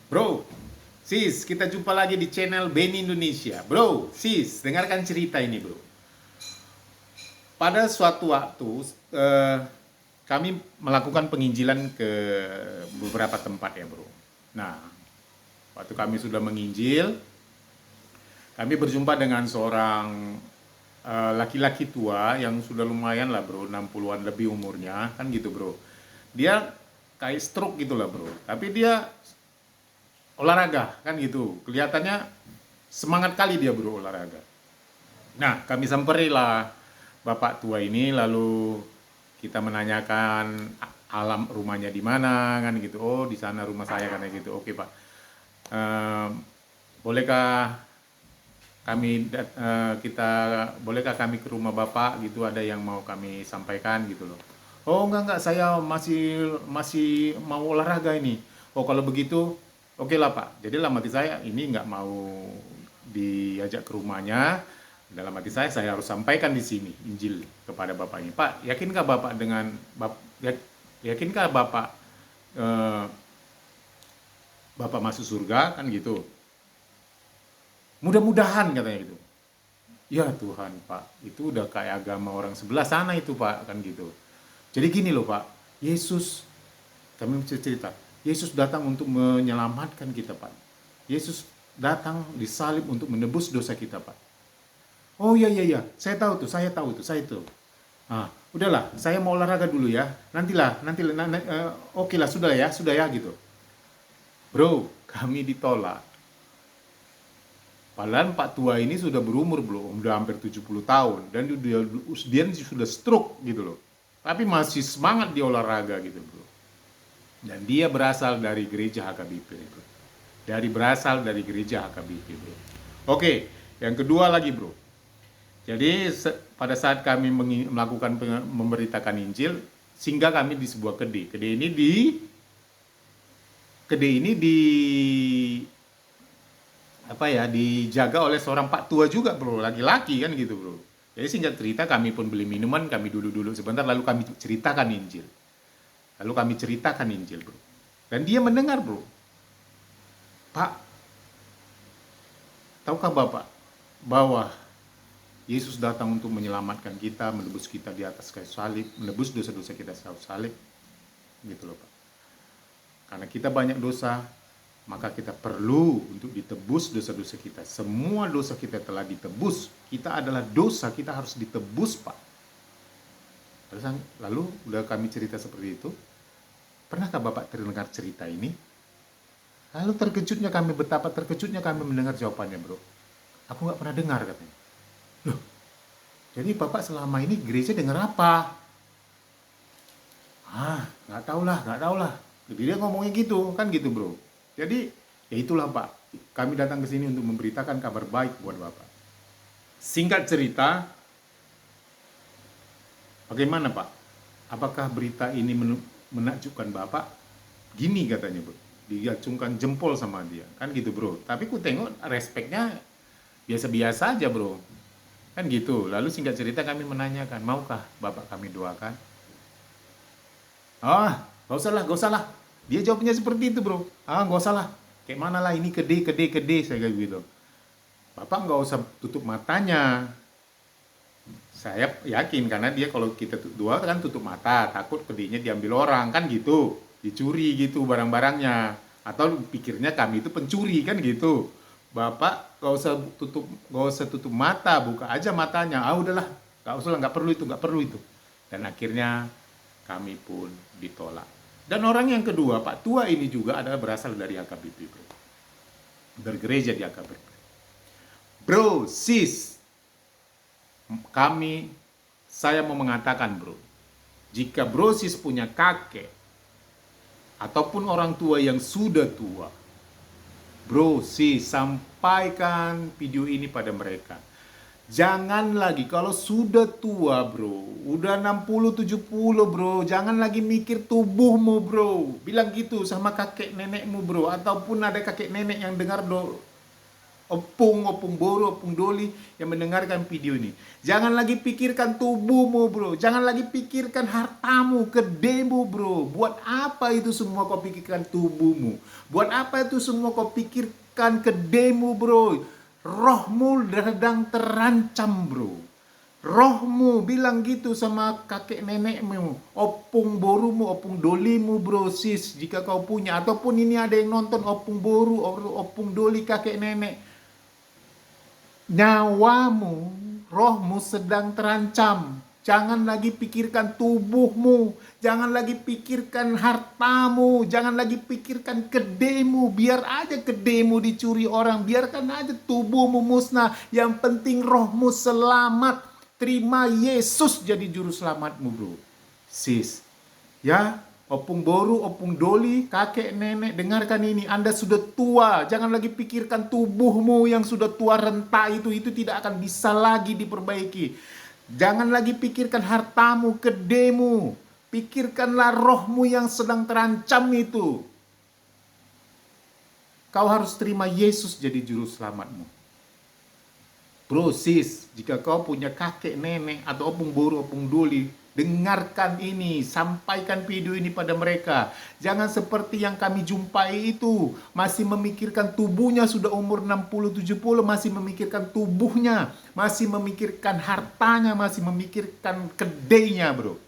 Bro, sis, kita jumpa lagi di channel Benny Indonesia. Bro, sis, dengarkan cerita ini, bro. Pada suatu waktu, eh, kami melakukan penginjilan ke beberapa tempat ya, bro. Nah, waktu kami sudah menginjil, kami berjumpa dengan seorang laki-laki tua yang sudah lumayan lah, bro, 60-an lebih umurnya, kan gitu, bro. Dia kayak stroke gitu lah, bro. Tapi dia olahraga, kan gitu. Kelihatannya semangat kali dia, bro, olahraga. Nah, kami samperilah bapak tua ini, lalu kita menanyakan alam rumahnya di mana, kan gitu. Oh, di sana rumah saya, kan gitu. Oke, Pak. Ehm, bolehkah kita bolehkah kami ke rumah bapak gitu, ada yang mau kami sampaikan gitu loh. Oh, enggak, saya masih masih mau olahraga ini. Oh, kalau begitu oke lah, Pak. Jadi dalam hati saya ini nggak mau diajak ke rumahnya. Dalam hati saya harus sampaikan di sini Injil kepada bapak ini. Pak, yakinkah bapak dengan yakinkah bapak eh, bapak masuk surga, kan gitu. Mudah-mudahan katanya gitu. Ya Tuhan, Pak, itu udah kayak agama orang sebelah sana itu, Pak, kan gitu. Jadi gini loh, Pak, Yesus, kami cerita, Yesus datang untuk menyelamatkan kita, Pak. Yesus datang disalib untuk menebus dosa kita, Pak. Oh iya, iya, iya, saya tahu itu, saya itu. Ah, udahlah, saya mau olahraga dulu ya. Nantilah, oke lah, sudah ya gitu. Bro, kami ditolak. Padahal Pak Tua ini sudah berumur belum, udah hampir 70 tahun dan dia sudah stroke gitu loh. Tapi masih semangat di olahraga gitu, bro. Dan dia berasal dari gereja HKBP, bro. Berasal dari gereja HKBP, bro. Oke, yang kedua lagi, bro. Jadi pada saat kami melakukan memberitakan Injil, singgah kami di sebuah kedai. Kedai ini di apa ya, dijaga oleh seorang pak tua juga, bro, laki-laki kan gitu, bro. Jadi singkat cerita, kami pun beli minuman, kami duduk-duduk sebentar, lalu kami ceritakan Injil. Bro. Dan dia mendengar, bro. Pak, tahukah bapak bahwa Yesus datang untuk menyelamatkan kita, menebus kita di atas kayu salib, menebus dosa-dosa kita di kayu salib, gitu loh, Pak. Karena kita banyak dosa, maka kita perlu untuk ditebus dosa-dosa kita. Semua dosa kita telah ditebus. Kita adalah dosa, kita harus ditebus, Pak. Lalu udah kami cerita seperti itu. Pernahkah Bapak terdengar cerita ini? Lalu betapa terkejutnya kami mendengar jawabannya, bro. Aku nggak pernah dengar, katanya. Loh, jadi Bapak selama ini gereja dengar apa? Nggak tahu lah. Jadi dia ngomongnya gitu, kan gitu, bro. Jadi, ya itulah, Pak. Kami datang ke sini untuk memberitakan kabar baik buat Bapak. Singkat cerita, bagaimana, Pak? Apakah berita ini menakjubkan Bapak? Gini katanya, bro. Diacungkan jempol sama dia. Kan gitu, bro. Tapi ku tengok respeknya biasa-biasa aja, bro. Kan gitu. Lalu singkat cerita kami menanyakan, maukah Bapak kami doakan? Gak usah lah. Dia jawabnya seperti itu, bro. Gak usah lah. Kayak mana lah, ini kede, saya kayak gitu. Bapak nggak usah tutup matanya. Saya yakin karena dia kalau kita doa kan tutup mata, takut kedenya diambil orang, kan gitu. Dicuri gitu barang-barangnya. Atau pikirnya kami itu pencuri, kan gitu. Bapak nggak usah tutup mata, buka aja matanya. Udahlah, nggak perlu itu. Dan akhirnya kami pun ditolak. Dan orang yang kedua, Pak Tua ini juga adalah berasal dari HKBP, bro. Bergereja di HKBP. Bro, sis, saya mau mengatakan, bro, jika bro sis punya kakek ataupun orang tua yang sudah tua, bro sis, sampaikan video ini pada mereka. Jangan lagi, kalau sudah tua, bro, udah 60-70, bro, jangan lagi mikir tubuhmu, bro. Bilang gitu sama kakek nenekmu, bro, ataupun ada kakek nenek yang dengar, bro. opung boru, opung doli yang mendengarkan video ini. Jangan lagi pikirkan tubuhmu, bro. Jangan lagi pikirkan hartamu, kedemu, bro. Buat apa itu semua kau pikirkan tubuhmu? Buat apa itu semua kau pikirkan kedemu, bro? Rohmu sedang terancam, bro. Rohmu bilang gitu sama kakek nenekmu, opung borumu, opung dolimu, bro, sis, jika kau punya. Ataupun ini ada yang nonton opung boru, opung doli kakek nenek. Nyawamu, rohmu sedang terancam. Jangan lagi pikirkan tubuhmu, jangan lagi pikirkan hartamu, jangan lagi pikirkan kedemu. Biar aja kedemu dicuri orang, biarkan aja tubuhmu musnah. Yang penting rohmu selamat. Terima Yesus jadi juru selamatmu, bro. Sis, ya, opung boru, opung doli, kakek nenek, dengarkan ini. Anda sudah tua, jangan lagi pikirkan tubuhmu yang sudah tua renta itu tidak akan bisa lagi diperbaiki. Jangan lagi pikirkan hartamu, kedemu. Pikirkanlah rohmu yang sedang terancam itu. Kau harus terima Yesus jadi juru selamatmu. Bro, sis, jika kau punya kakek, nenek, atau opung boru, opung doli, dengarkan ini, sampaikan video ini pada mereka. Jangan seperti yang kami jumpai itu, masih memikirkan tubuhnya, sudah umur 60-70, masih memikirkan tubuhnya, masih memikirkan hartanya, masih memikirkan kedainya, bro.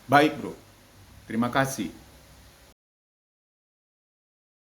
Baik, bro. Terima kasih.